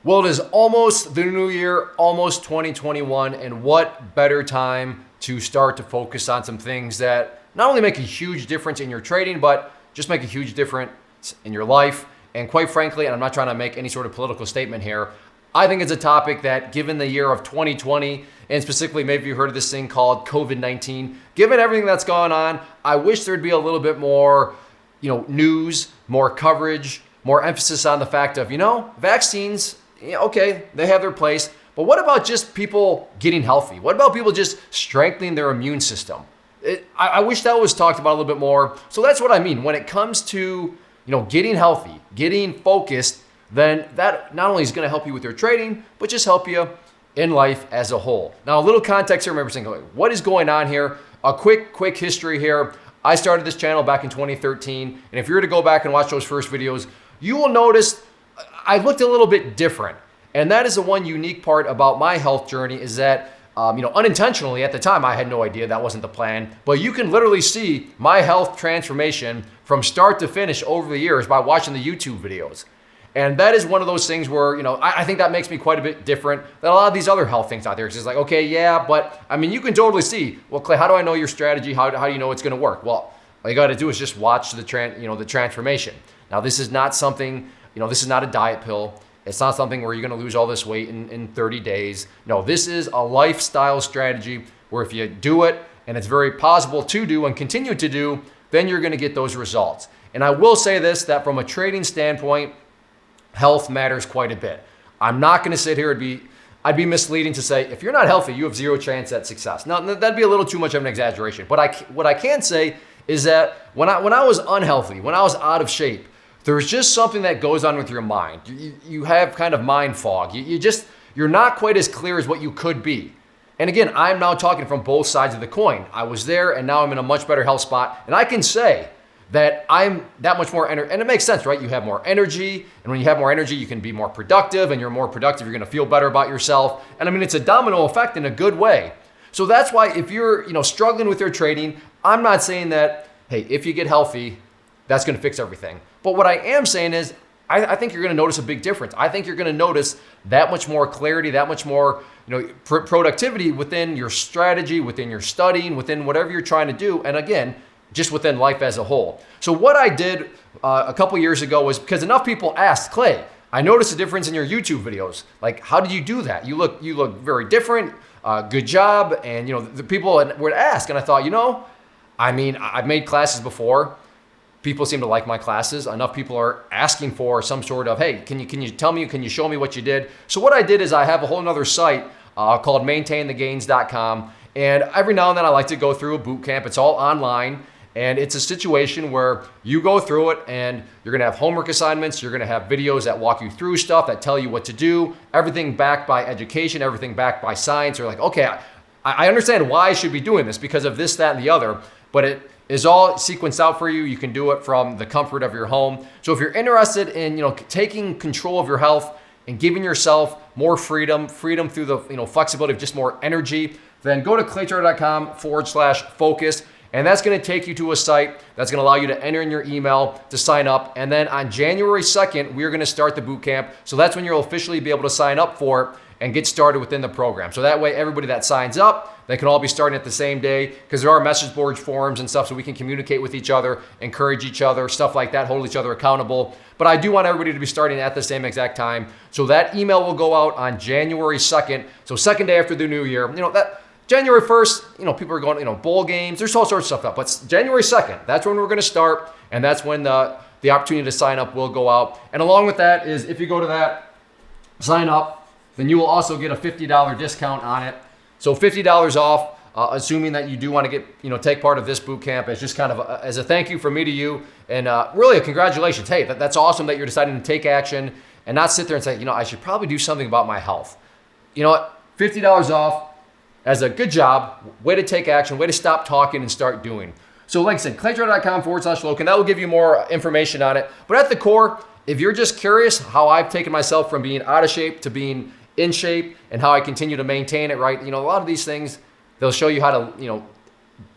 Well, it is almost the new year, almost 2021, and what better time to start to focus on some things that not only make a huge difference in your trading, but just make a huge difference in your life. And quite frankly, and I'm not trying to make any sort of political statement here, I think it's a topic that, given the year of 2020, and specifically maybe you heard of this thing called COVID-19, given everything that's gone on, I wish there'd be a little bit more, news, more coverage, more emphasis on the fact of, vaccines. Yeah, okay, they have their place, but what about just people getting healthy? What about people just strengthening their immune system? I wish that was talked about a little bit more. So that's what I mean. When it comes to, getting healthy, getting focused, then that not only is going to help you with your trading, but just help you in life as a whole. Now, a little context here. Remember saying, what is going on here? A quick history here. I started this channel back in 2013, and if you were to go back and watch those first videos, you will notice I looked a little bit different. And that is the one unique part about my health journey is that, unintentionally at the time, I had no idea that wasn't the plan, but you can literally see my health transformation from start to finish over the years by watching the YouTube videos. And that is one of those things where, I think that makes me quite a bit different than a lot of these other health things out there. It's just like, okay, yeah, but I mean, you can totally see, well, Clay, how do I know your strategy? How do you know it's going to work? Well, all you got to do is just watch the transformation. Now, this is not something, this is not a diet pill. It's not something where you're going to lose all this weight in 30 days. No, this is a lifestyle strategy where if you do it, and it's very possible to do and continue to do, then you're going to get those results. And I will say this, that from a trading standpoint, health matters quite a bit. I'm not going to sit here I'd be misleading to say, if you're not healthy, you have zero chance at success. Now, that'd be a little too much of an exaggeration. But what I can say is that when I was unhealthy, when I was out of shape, there's just something that goes on with your mind. You have kind of mind fog. You're not quite as clear as what you could be. And again, I'm now talking from both sides of the coin. I was there and now I'm in a much better health spot. And I can say that I'm that much more energy. And it makes sense, right? You have more energy. And when you have more energy, you can be more productive. And you're more productive, you're going to feel better about yourself. And I mean, it's a domino effect in a good way. So that's why if you're struggling with your trading, I'm not saying that, hey, if you get healthy, that's going to fix everything. But what I am saying is, I think you're going to notice a big difference. I think you're going to notice that much more clarity, that much more productivity within your strategy, within your studying, within whatever you're trying to do. And again, just within life as a whole. So what I did a couple years ago was because enough people asked, Clay, I noticed a difference in your YouTube videos. Like, how did you do that? You look very different. Good job. And the people would ask, and I thought, I've made classes before. People seem to like my classes. Enough people are asking for some sort of, hey, can you tell me, can you show me what you did? So what I did is I have a whole nother site called maintainthegains.com. And every now and then I like to go through a boot camp. It's all online. And it's a situation where you go through it and you're going to have homework assignments. You're going to have videos that walk you through stuff, that tell you what to do. Everything backed by education, everything backed by science. You're like, okay, I understand why I should be doing this because of this, that, and the other. But it is all sequenced out for you. You can do it from the comfort of your home. So if you're interested in, taking control of your health and giving yourself more freedom through the, flexibility of just more energy, then go to claytrader.com/focus. And that's going to take you to a site that's going to allow you to enter in your email to sign up. And then on January 2nd, we're going to start the boot camp. So that's when you'll officially be able to sign up for it and get started within the program. So that way, everybody that signs up, they can all be starting at the same day because there are message boards, forums, and stuff so we can communicate with each other, encourage each other, stuff like that, hold each other accountable. But I do want everybody to be starting at the same exact time. So that email will go out on January 2nd. So second day after the new year. That January 1st, people are going, bowl games. There's all sorts of stuff up. But January 2nd, that's when we're going to start. And that's when the opportunity to sign up will go out. And along with that is if you go to that, sign up, then you will also get a $50 discount on it. So $50 off, assuming that you do want to get, take part of this boot camp as just kind of as a thank you from me to you. And really a congratulations. Hey, that's awesome that you're deciding to take action and not sit there and say, I should probably do something about my health. You know what? $50 off. As a good job, way to take action, way to stop talking and start doing. So like I said, claytrader.com/Loken, that will give you more information on it. But at the core, if you're just curious how I've taken myself from being out of shape to being in shape and how I continue to maintain it, right? A lot of these things, they'll show you how to,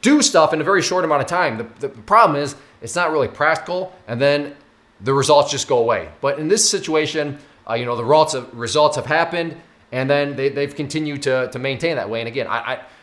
do stuff in a very short amount of time. The problem is it's not really practical and then the results just go away. But in this situation, the results have happened, and then they've continued to maintain that way. And again,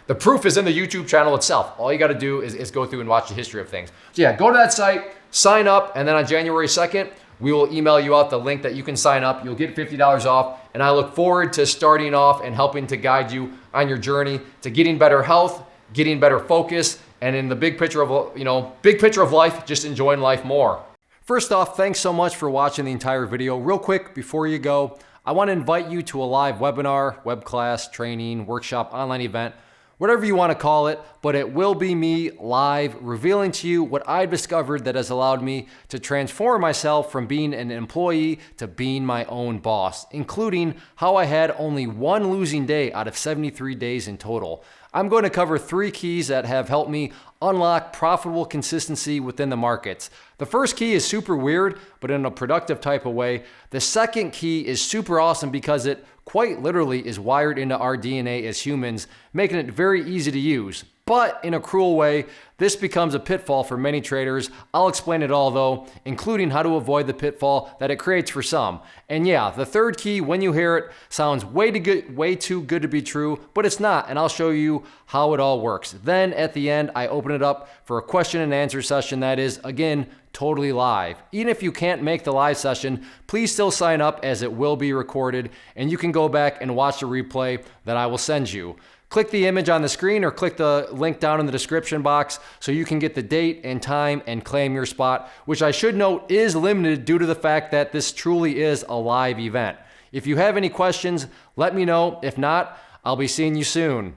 the proof is in the YouTube channel itself. All you got to do is go through and watch the history of things. So yeah, go to that site, sign up, and then on January 2nd, we will email you out the link that you can sign up. You'll get $50 off, and I look forward to starting off and helping to guide you on your journey to getting better health, getting better focus, and in the big picture of life, just enjoying life more. First off, thanks so much for watching the entire video. Real quick, before you go, I want to invite you to a live webinar, web class, training, workshop, online event, whatever you want to call it, but it will be me live revealing to you what I've discovered that has allowed me to transform myself from being an employee to being my own boss, including how I had only one losing day out of 73 days in total. I'm going to cover 3 keys that have helped me unlock profitable consistency within the markets. The first key is super weird, but in a productive type of way. The second key is super awesome because it quite literally is wired into our DNA as humans, making it very easy to use. But in a cruel way, this becomes a pitfall for many traders. I'll explain it all though, including how to avoid the pitfall that it creates for some. And yeah, the third key, when you hear it, sounds way too good to be true, but it's not, and I'll show you how it all works. Then at the end, I open it up for a question and answer session that is, again, totally live. Even if you can't make the live session, please still sign up as it will be recorded, and you can go back and watch the replay that I will send you. Click the image on the screen or click the link down in the description box so you can get the date and time and claim your spot, which I should note is limited due to the fact that this truly is a live event. If you have any questions, let me know. If not, I'll be seeing you soon.